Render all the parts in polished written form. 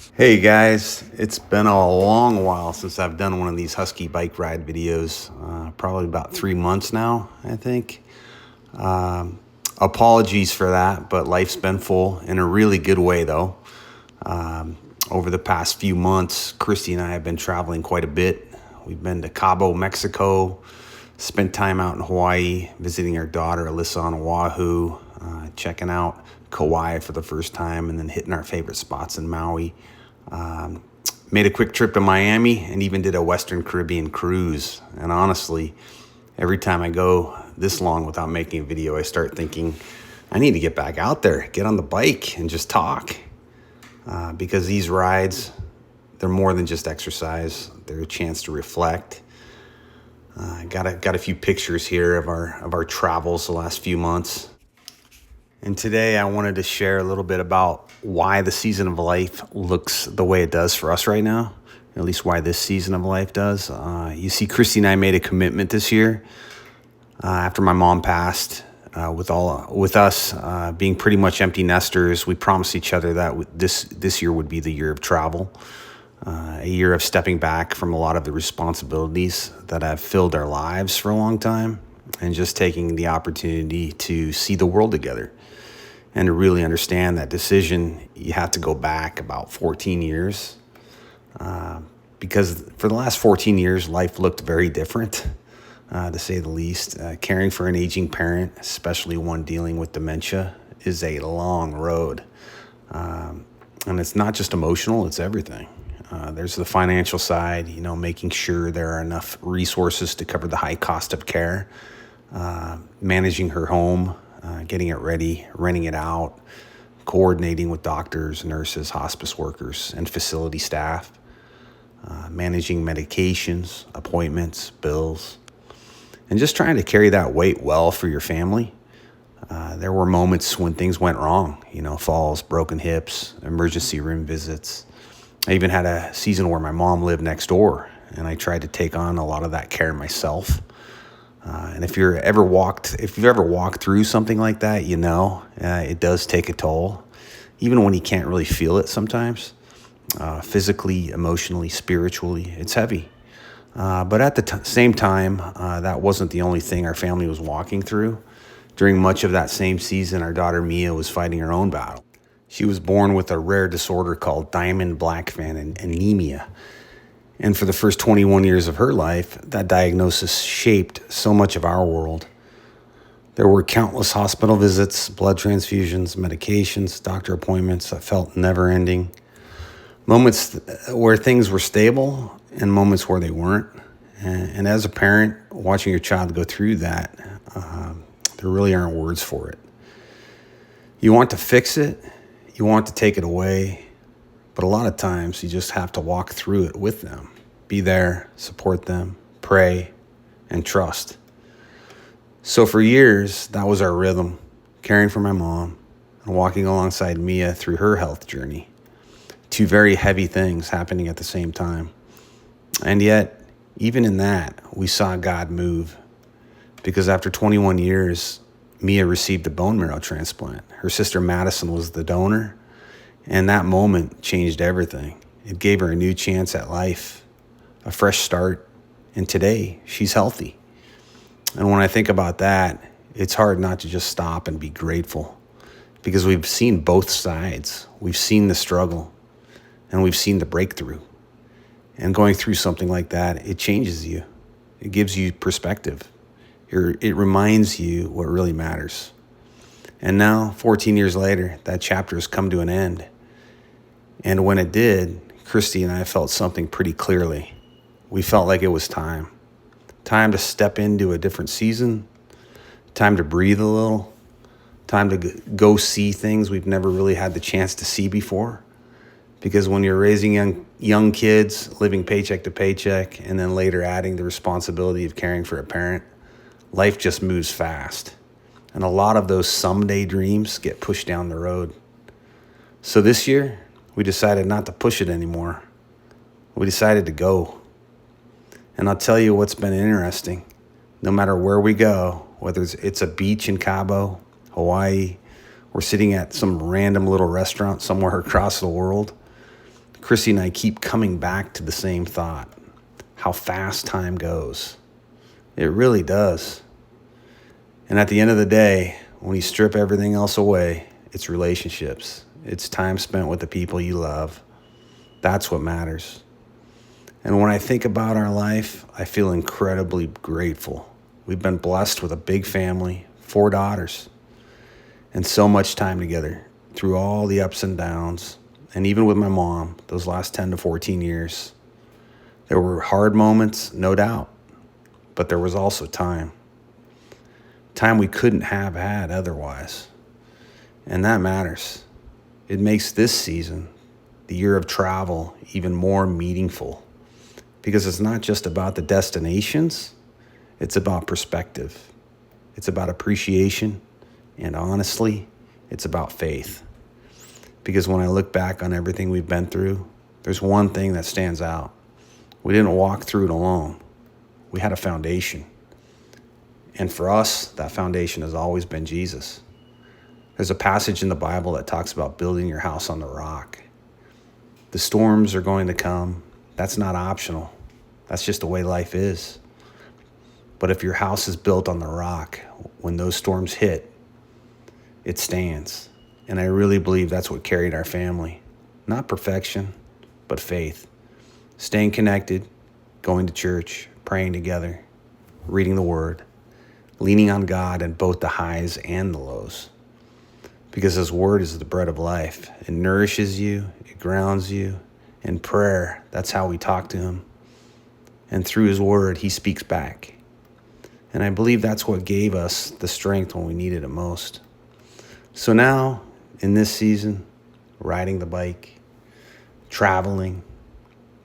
Hey guys, it's been a long while since I've done one of these Husky bike ride videos. Probably about 3 months now, I think. Apologies for that, but life's been full in a really good way though. Over the past few months, Kristi and I have been traveling quite a bit. We've been to Cabo, Mexico, spent time out in Hawaii, visiting our daughter Alyssa on Oahu, checking out Kauai for the first time, and then hitting our favorite spots in Maui. Made a quick trip to Miami and even did a Western Caribbean cruise. And honestly, every time I go this long without making a video, I start thinking, I need to get back out there, get on the bike and just talk. Because these rides, they're more than just exercise. They're a chance to reflect. Got a few pictures here of our travels the last few months. And today I wanted to share a little bit about why the season of life looks the way it does for us right now, at least why this season of life does. You see, Kristi and I made a commitment this year after my mom passed. With us being pretty much empty nesters, we promised each other that this year would be the year of travel, a year of stepping back from a lot of the responsibilities that have filled our lives for a long time, and just taking the opportunity to see the world together. And to really understand that decision, you have to go back about 14 years. Because for the last 14 years, life looked very different, to say the least. Caring for an aging parent, especially one dealing with dementia, is a long road. And it's not just emotional, it's everything. There's the financial side, making sure there are enough resources to cover the high cost of care, managing her home, getting it ready, renting it out, coordinating with doctors, nurses, hospice workers, and facility staff, managing medications, appointments, bills, and just trying to carry that weight well for your family. There were moments when things went wrong, falls, broken hips, emergency room visits. I even had a season where my mom lived next door, and I tried to take on a lot of that care myself. And if you've ever walked through something like that, it does take a toll, even when you can't really feel it sometimes. Physically, emotionally, spiritually, it's heavy. But at the same time, that wasn't the only thing our family was walking through. During much of that same season, our daughter Mia was fighting her own battle. She was born with a rare disorder called diamond blackfan anemia. And for the first 21 years of her life, that diagnosis shaped so much of our world. There were countless hospital visits, blood transfusions, medications, doctor appointments that felt never ending. Moments where things were stable and moments where they weren't. And as a parent, watching your child go through that, there really aren't words for it. You want to fix it, you want to take it away, but a lot of times you just have to walk through it with them. Be there, support them, pray, and trust. So for years, that was our rhythm, caring for my mom and walking alongside Mia through her health journey. Two very heavy things happening at the same time. And yet, even in that, we saw God move. Because after 21 years, Mia received a bone marrow transplant. Her sister Madison was the donor. And that moment changed everything. It gave her a new chance at life, a fresh start, and today she's healthy. And when I think about that, it's hard not to just stop and be grateful, because we've seen both sides. We've seen the struggle, and we've seen the breakthrough. And going through something like that, it changes you. It gives you perspective. It reminds you what really matters. And now, 14 years later, that chapter has come to an end. And when it did, Kristi and I felt something pretty clearly. We felt like it was time. Time to step into a different season. Time to breathe a little. Time to go see things we've never really had the chance to see before. Because when you're raising young kids, living paycheck to paycheck, and then later adding the responsibility of caring for a parent, life just moves fast. And a lot of those someday dreams get pushed down the road. So this year, we decided not to push it anymore. We decided to go. And I'll tell you what's been interesting. No matter where we go, whether it's a beach in Cabo, Hawaii, or sitting at some random little restaurant somewhere across the world, Kristi and I keep coming back to the same thought: how fast time goes. It really does. And at the end of the day, when you strip everything else away, it's relationships. It's time spent with the people you love. That's what matters. And when I think about our life, I feel incredibly grateful. We've been blessed with a big family, 4 daughters, and so much time together through all the ups and downs. And even with my mom, those last 10 to 14 years, there were hard moments, no doubt, but there was also time we couldn't have had otherwise. And that matters. It makes this season, the year of travel, even more meaningful, because it's not just about the destinations, it's about perspective. It's about appreciation, and honestly, it's about faith. Because when I look back on everything we've been through, there's one thing that stands out. We didn't walk through it alone. We had a foundation. And for us, that foundation has always been Jesus. There's a passage in the Bible that talks about building your house on the rock. The storms are going to come. That's not optional. That's just the way life is. But if your house is built on the rock, when those storms hit, it stands. And I really believe that's what carried our family. Not perfection, but faith. Staying connected, going to church, praying together, reading the Word, leaning on God in both the highs and the lows. Because His Word is the bread of life. It nourishes you, it grounds you. In prayer, that's how we talk to Him. And through His Word, He speaks back. And I believe that's what gave us the strength when we needed it most. So now, in this season, riding the bike, traveling,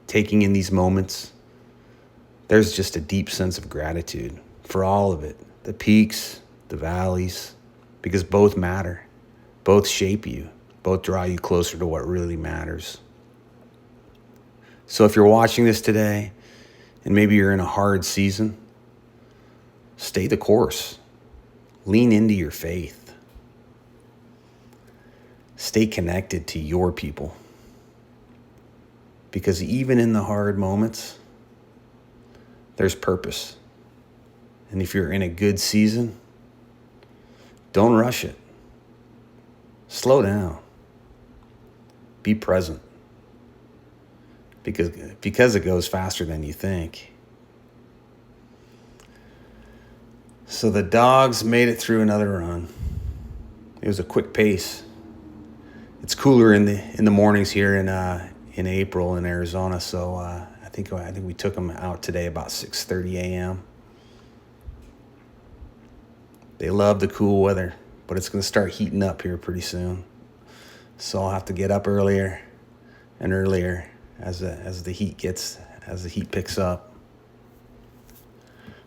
taking in these moments, there's just a deep sense of gratitude for all of it. The peaks, the valleys, because both matter. Both shape you. Both draw you closer to what really matters. So if you're watching this today, and maybe you're in a hard season, stay the course. Lean into your faith. Stay connected to your people. Because even in the hard moments, there's purpose. And if you're in a good season, don't rush it. Slow down. Be present. Because it goes faster than you think. So the dogs made it through another run. It was a quick pace. It's cooler in the mornings here in April in Arizona, so I think we took them out today about 6:30 a.m. They love the cool weather, but it's going to start heating up here pretty soon. So I'll have to get up earlier and earlier as the heat picks up.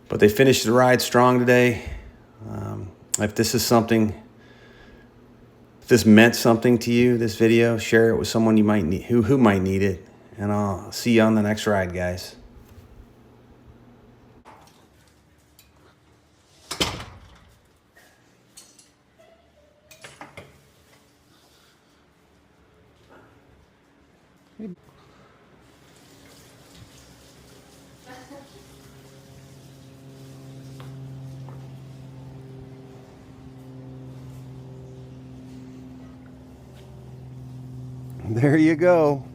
But they finished the ride strong today. If this meant something to you, this video, share it with someone you might need, who might need it. And I'll see you on the next ride, guys. There you go,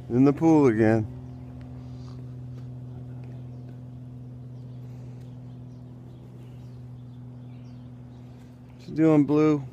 in the pool again. What you doing, Blue?